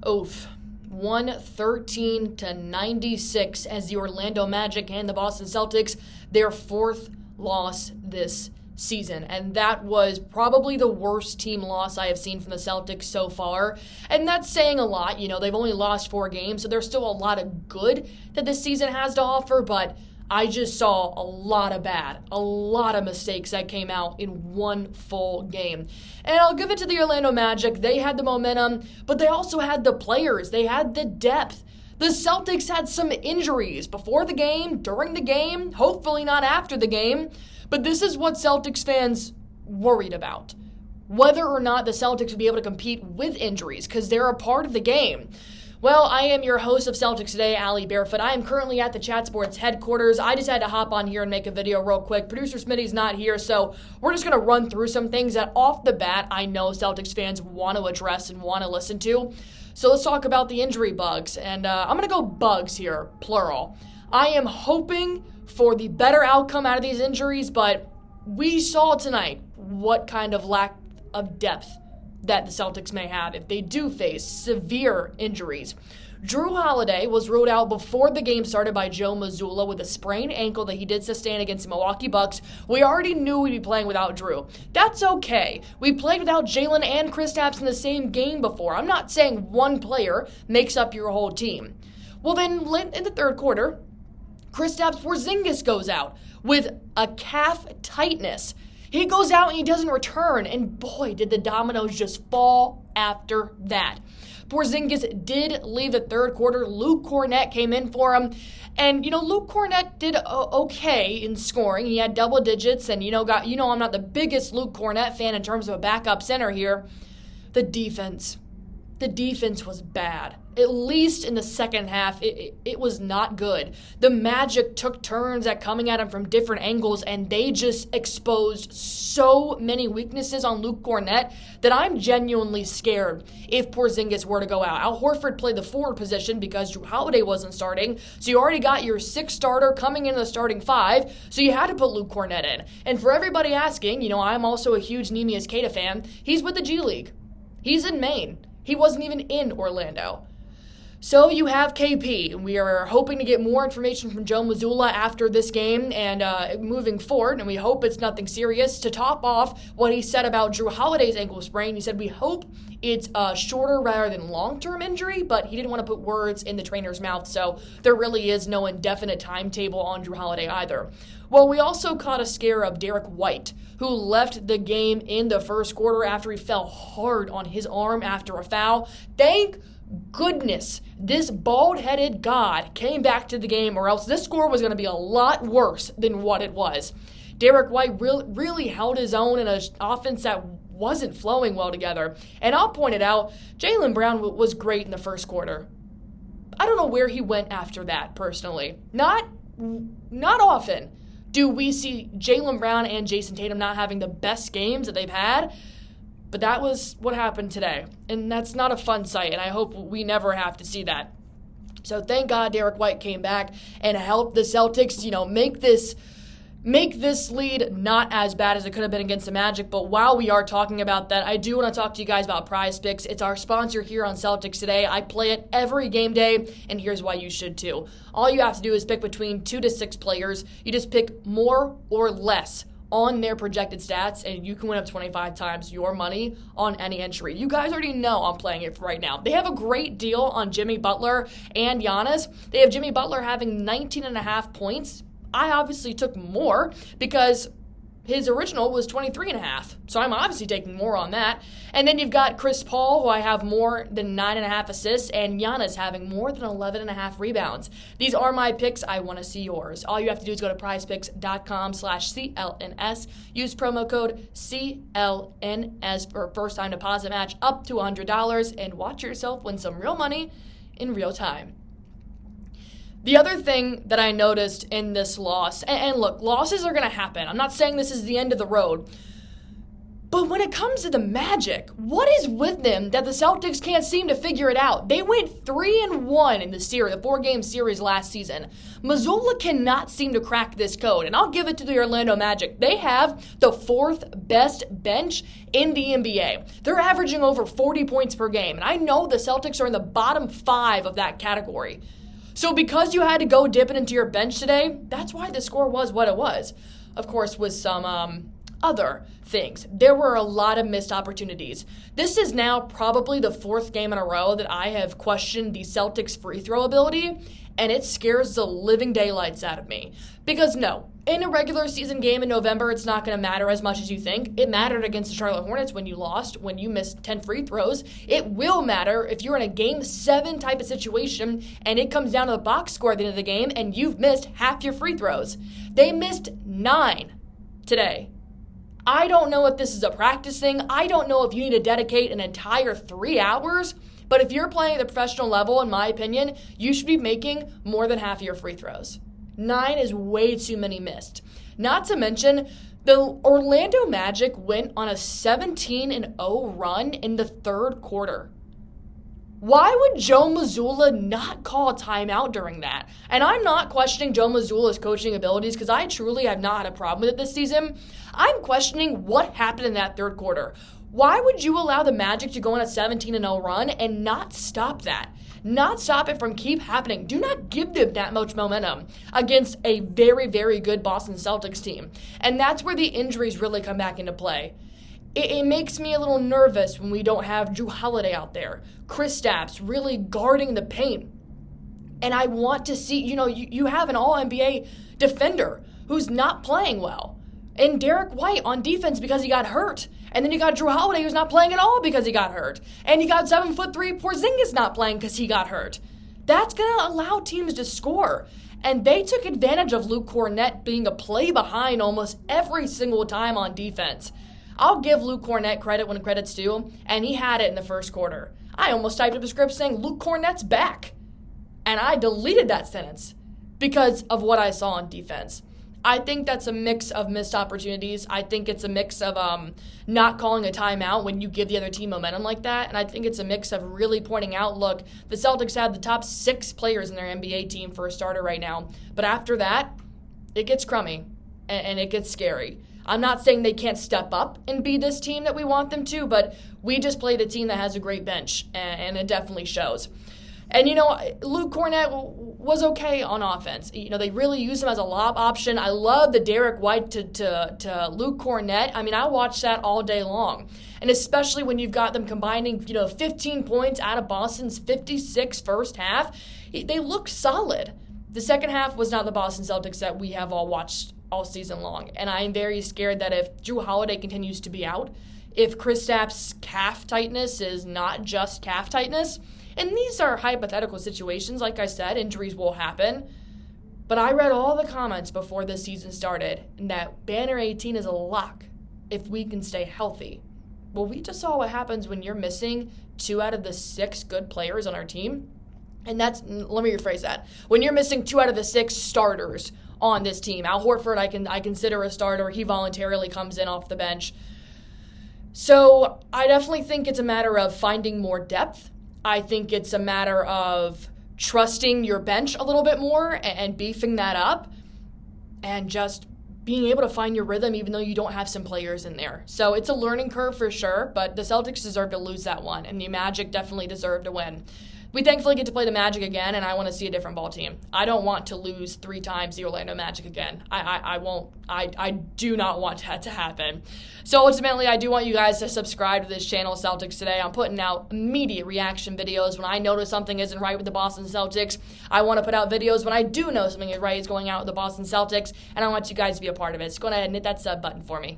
Oof. 113-96 as the Orlando Magic and the Boston Celtics, their fourth loss this season. And that was probably the worst team loss I have seen from the Celtics so far. And that's saying a lot. They've only lost 4 games, so there's still a lot of good that this season has to offer, but I just saw a lot of mistakes that came out in one full game. And I'll give it to the Orlando Magic. They had the momentum, but they also had the players. They had the depth. The Celtics had some injuries before the game, during the game, hopefully not after the game. But this is what Celtics fans worried about. Whether or not the Celtics would be able to compete with injuries, because they're a part of the game. Well, I am your host of Celtics Today, Allie, Barefoot. I am currently at the Chat Sports headquarters. I just had to hop on here and make a video real quick. Producer Smitty's not here, so we're just going to run through some things that off the bat I know Celtics fans want to address and want to listen to. So let's talk about the injury bugs. And I'm going to go bugs here, plural. I am hoping for the better outcome out of these injuries, but we saw tonight what kind of lack of depth that the Celtics may have if they do face severe injuries. Jrue Holiday was ruled out before the game started by Joe Mazzulla with a sprained ankle that he did sustain against the Milwaukee Bucks. We already knew we'd be playing without Jrue. That's okay. We played without Jalen and Kristaps in the same game before. I'm not saying one player makes up your whole team. Well, then in the third quarter, Kristaps Porzingis goes out with a calf tightness. He goes out and he doesn't return, and boy, did the dominoes just fall after that. Porzingis did leave the third quarter. Luke Kornet came in for him, and Luke Kornet did okay in scoring. He had double digits, and I'm not the biggest Luke Kornet fan in terms of a backup center here. The defense was bad. At least in the second half, it was not good. The Magic took turns at coming at him from different angles, and they just exposed so many weaknesses on Luke Kornet that I'm genuinely scared if Porzingis were to go out. Al Horford played the forward position because Jrue Holiday wasn't starting, so you already got your 6th starter coming into the starting 5, so you had to put Luke Kornet in. And for everybody asking, I'm also a huge Neemias Queta fan. He's with the G League. He's in Maine. He wasn't even in Orlando. So you have KP. We are hoping to get more information from Joe Mazzulla after this game and moving forward, and we hope it's nothing serious. To top off what he said about Jrue Holiday's ankle sprain, he said, we hope it's a shorter rather than long-term injury, but he didn't want to put words in the trainer's mouth, so there really is no indefinite timetable on Jrue Holiday either. Well, we also caught a scare of Derrick White, who left the game in the first quarter after he fell hard on his arm after a foul. Thank goodness this bald-headed god came back to the game, or else this score was going to be a lot worse than what it was. Derrick White really held his own in an offense that wasn't flowing well together. And I'll point it out, Jaylen Brown was great in the first quarter. I don't know where he went after that, personally. Not often do we see Jaylen Brown and Jason Tatum not having the best games that they've had. But that was what happened today, and that's not a fun sight, and I hope we never have to see that. So thank God Derrick White came back and helped the Celtics, make this lead not as bad as it could have been against the Magic. But while we are talking about that, I do want to talk to you guys about Prize Picks. It's our sponsor here on Celtics Today. I play it every game day, and here's why you should too. All you have to do is pick between 2 to 6 players. You just pick more or less on their projected stats, and you can win up 25 times your money on any entry. You guys already know I'm playing it right now. They have a great deal on Jimmy Butler and Giannis. They have Jimmy Butler having 19.5 points. I obviously took more because his original was 23.5, so I'm obviously taking more on that. And then you've got Chris Paul, who I have more than 9.5 assists, and Giannis having more than 11.5 rebounds. These are my picks. I want to see yours. All you have to do is go to prizepicks.com/CLNS. Use promo code CLNS for a first-time deposit match up to $100, and watch yourself win some real money in real time. The other thing that I noticed in this loss, and look, losses are going to happen. I'm not saying this is the end of the road. But when it comes to the Magic, what is with them that the Celtics can't seem to figure it out? They went 3-1 in the series, the 4-game series last season. Mazzulla cannot seem to crack this code, and I'll give it to the Orlando Magic. They have the 4th best bench in the NBA. They're averaging over 40 points per game, and I know the Celtics are in the bottom 5 of that category. So because you had to go dipping into your bench today, that's why the score was what it was. Of course, with some other things. There were a lot of missed opportunities. This is now probably the 4th game in a row that I have questioned the Celtics' free throw ability, and it scares the living daylights out of me. Because no, in a regular season game in November, it's not going to matter as much as you think. It mattered against the Charlotte Hornets when you lost, when you missed 10 free throws. It will matter if you're in a Game 7 type of situation and it comes down to the box score at the end of the game and you've missed half your free throws. They missed 9 today. I don't know if this is a practice thing. I don't know if you need to dedicate an entire 3 hours. But if you're playing at the professional level, in my opinion, you should be making more than half of your free throws. 9 is way too many missed. Not to mention, the Orlando Magic went on a 17-0 run in the 3rd quarter. Why would Joe Mazzulla not call a timeout during that? And I'm not questioning Joe Mazzulla's coaching abilities because I truly have not had a problem with it this season. I'm questioning what happened in that 3rd quarter. Why would you allow the Magic to go on a 17-0 run and not stop that? Not stop it from keep happening. Do not give them that much momentum against a very, very good Boston Celtics team. And that's where the injuries really come back into play. It makes me a little nervous when we don't have Jrue Holiday out there. Kristaps really guarding the paint. And I want to see, you have an all-NBA defender who's not playing well. And Derrick White on defense because he got hurt. And then you got Jrue Holiday who's not playing at all because he got hurt. And you got 7'3" Porzingis not playing because he got hurt. That's going to allow teams to score. And they took advantage of Luke Kornet being a play behind almost every single time on defense. I'll give Luke Kornet credit when credit's due, and he had it in the 1st quarter. I almost typed up a script saying Luke Kornet's back. And I deleted that sentence because of what I saw on defense. I think that's a mix of missed opportunities. I think it's a mix of not calling a timeout when you give the other team momentum like that. And I think it's a mix of really pointing out, look, the Celtics have the top 6 players in their NBA team for a starter right now. But after that, it gets crummy and it gets scary. I'm not saying they can't step up and be this team that we want them to, but we just played a team that has a great bench, and it definitely shows. And, Luke Kornet was okay on offense. They really used him as a lob option. I love the Derrick White to Luke Kornet. I mean, I watched that all day long. And especially when you've got them combining, 15 points out of Boston's 56 first half, they looked solid. The second half was not the Boston Celtics that we have all watched all season long. And I'm very scared that if Jrue Holiday continues to be out, if Kristaps' calf tightness is not just calf tightness, and these are hypothetical situations, like I said, injuries will happen. But I read all the comments before this season started, and that Banner 18 is a lock if we can stay healthy. Well, we just saw what happens when you're missing 2 out of the 6 good players on our team. And let me rephrase that. When you're missing 2 out of the 6 starters on this team. Al Horford, I consider a starter. He voluntarily comes in off the bench. So I definitely think it's a matter of finding more depth. I think it's a matter of trusting your bench a little bit more and beefing that up and just being able to find your rhythm even though you don't have some players in there. So it's a learning curve for sure, but the Celtics deserve to lose that one, and the Magic definitely deserve to win. We thankfully get to play the Magic again, and I want to see a different ball team. I don't want to lose 3 times the Orlando Magic again. I won't. I do not want that to happen. So ultimately, I do want you guys to subscribe to this channel, Celtics Today. I'm putting out immediate reaction videos when I notice something isn't right with the Boston Celtics. I want to put out videos when I do know something is right is going out with the Boston Celtics, and I want you guys to be a part of it. So go ahead and hit that sub button for me.